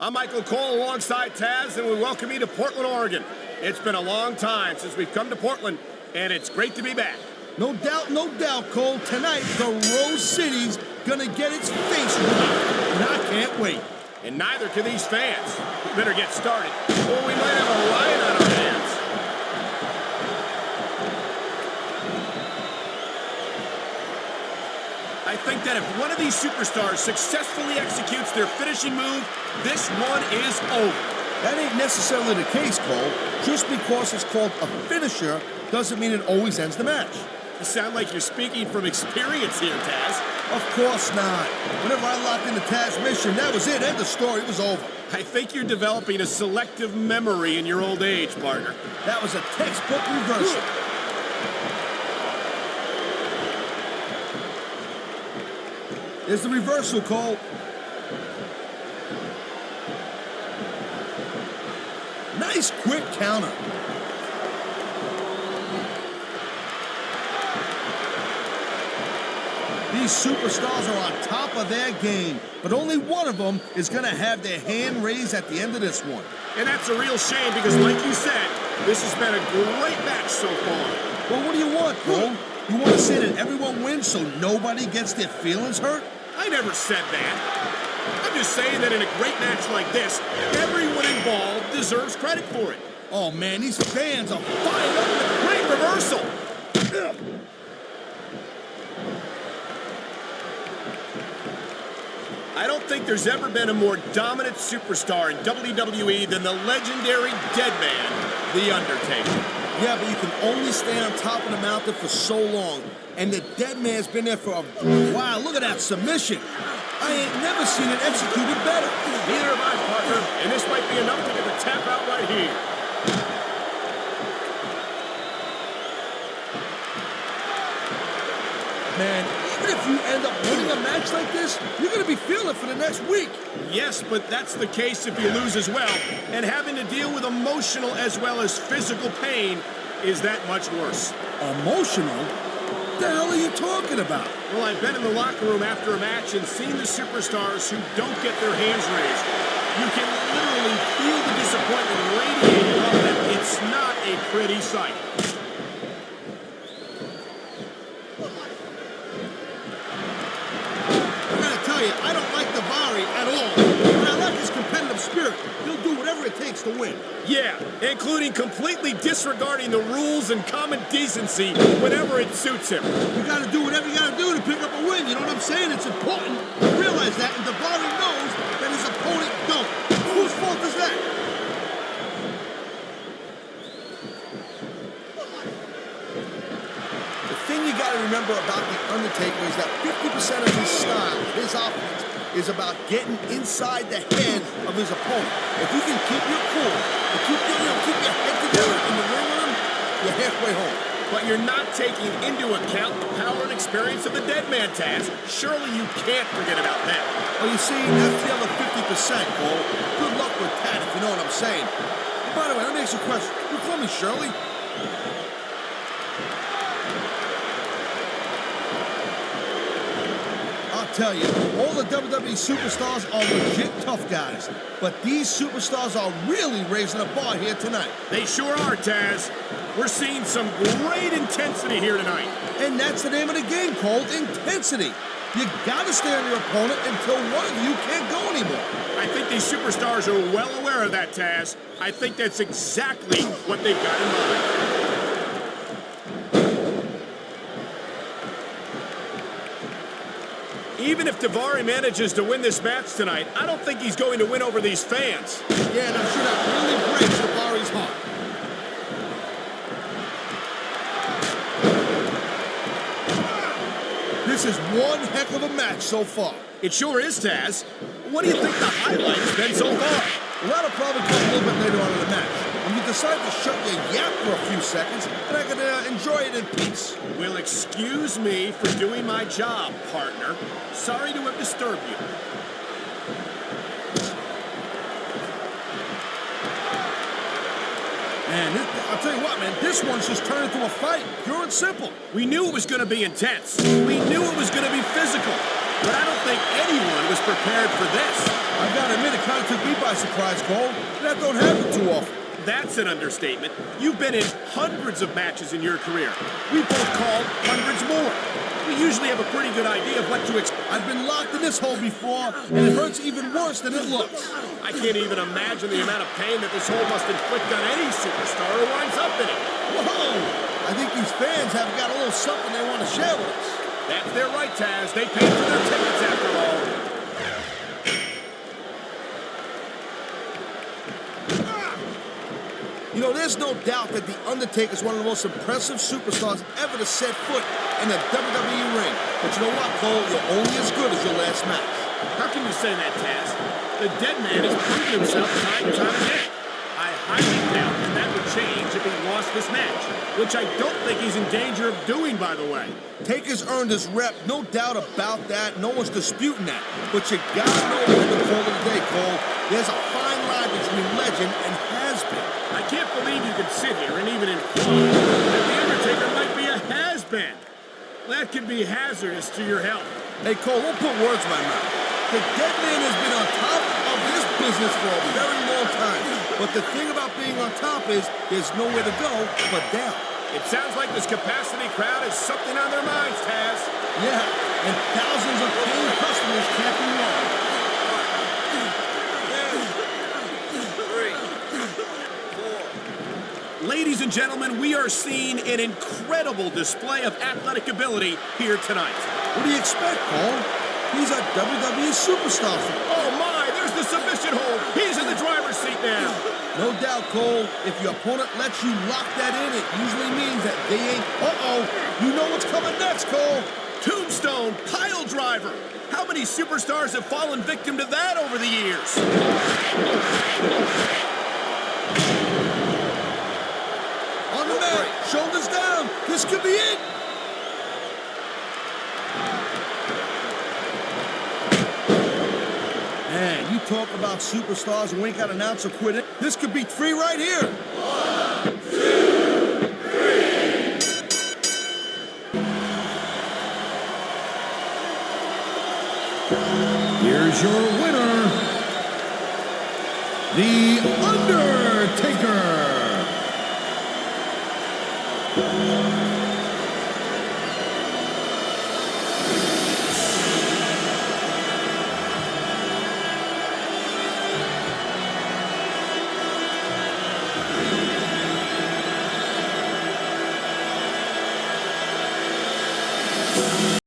I'm Michael Cole alongside Taz, and we welcome you to Portland, Oregon. It's been a long time since we've come to Portland, and it's great to be back. No doubt, Cole. Tonight, the Rose City's gonna get its face rocked, and I can't wait. And neither can these fans. We better get started, or we might have a riot on our hands. I think that if one of these superstars successfully executes their finishing move, this one is over. That ain't necessarily the case, Cole. Just because it's called a finisher doesn't mean it always ends the match. You sound like you're speaking from experience here, Taz. Of course not. Whenever I locked into Taz's mission, that was it. End of story. It was over. I think you're developing a selective memory in your old age, partner. That was a textbook reversal. There's the reversal, Cole. Nice quick counter. These superstars are on top of their game, but only one of them is going to have their hand raised at the end of this one. And that's a real shame because, like you said, this has been a great match so far. Well, what do you want, Cole? You want to say that everyone wins so nobody gets their feelings hurt? I never said that. I'm just saying that in a great match like this, everyone involved deserves credit for it. Oh, man, these fans are fired up with a great reversal. I don't think there's ever been a more dominant superstar in WWE than the legendary dead man, The Undertaker. Yeah, but you can only stay on top of the mountain for so long. And the dead man's been there for a while. Look at that submission. I ain't never seen it executed better. Neither have I, partner. And this might be enough to get the tap out right here. Man, even if you end up winning a match like this, you're going to be feeling it for the next week. Yes, but that's the case if you lose as well. And having to deal with emotional as well as physical pain is that much worse. Emotional? What the hell are you talking about? Well, I've been in the locker room after a match and seen the superstars who don't get their hands raised. You can literally feel the disappointment radiating off them. It's not a pretty sight. I don't like Daivari at all, but I like his competitive spirit. He'll do whatever it takes to win. Yeah, including completely disregarding the rules and common decency whenever it suits him. You gotta do whatever you gotta do to pick up a win, you know what I'm saying? It's important to realize that, and Daivari knows that his opponent don't. Whose fault is that? The thing you gotta remember about The Undertaker is that 50% of his style, his offense, is about getting inside the head of his opponent. If you can keep your cool, and keep your head together in the ring with him, you're halfway home. But you're not taking into account the power and experience of the dead man, Taz. Surely you can't forget about that. Well, you see, that's the other 50%, Cole. Good luck with that, if you know what I'm saying. By the way, let me ask you a question. You call me Shirley? Tell you, all the WWE superstars are legit tough guys, but these superstars are really raising the bar here tonight. They sure are, Taz. We're seeing some great intensity here tonight. And that's the name of the game, Cole, intensity. You gotta stay on your opponent until one of you can't go anymore. I think these superstars are well aware of that, Taz. I think that's exactly what they've got in mind. Even if Daivari manages to win this match tonight, I don't think he's going to win over these fans. Yeah, and I'm sure that really breaks Daivari's heart. This is one heck of a match so far. It sure is, Taz. What do you think the highlight's been so far? Well, that'll probably come a little bit later on in the match. When you decide to shut your yap for a few seconds, and I can enjoy it in peace. Well, excuse me for doing my job, partner. Sorry to have disturbed you. Man, I'll tell you what, man, this one's just turned into a fight, pure and simple. We knew it was going to be intense. We knew it was going to be physical. but I don't think anyone was prepared for this. I've got to admit, it kind of took me by surprise, Cole. That don't happen too often. That's an understatement. You've been in hundreds of matches in your career. We both called hundreds more. We usually have a pretty good idea of what to expect. I've been locked in this hole before, and it hurts even worse than it looks. I can't even imagine the amount of pain that this hole must inflict on any superstar who winds up in it. Whoa! I think these fans have got a little something they want to share with us. That's their right, Taz. They paid for their tickets after all. You know, there's no doubt that The Undertaker is one of the most impressive superstars ever to set foot in the WWE ring. But you know what, Cole? You're only as good as your last match. How can you say that, Taz? The dead man has proven himself time and time again. I highly doubt that would change if he lost this match, which I don't think he's in danger of doing, by the way. Taker's earned his rep, no doubt about that. No one's disputing that. But you gotta know when to call it a day, Cole. There's a fine line between legend and has-been. I can't believe you could sit here and even imply that The Undertaker might be a has-been. That could be hazardous to your health. Hey, Cole, don't put words in my mouth. The dead man has been on top of this business for a very long time. But the thing about being on top is there's nowhere to go but down. It sounds like this capacity crowd has something on their minds, Taz. Yeah, and thousands of paying customers can't be wrong. Ladies and gentlemen, we are seeing an incredible display of athletic ability here tonight. What do you expect, Cole? He's a WWE superstar. Oh my, there's the submission hold. He's in the driver's seat now. No doubt, Cole. If your opponent lets you lock that in, it usually means that they ain't... You know what's coming next, Cole. Tombstone pile driver. How many superstars have fallen victim to that over the years? On the mat, shoulders down. This could be it. Man, you talk about superstars who ain't got an announcer quit it. This could be 3 right here. 1, 2, 3. Here's your winner, The Undertaker.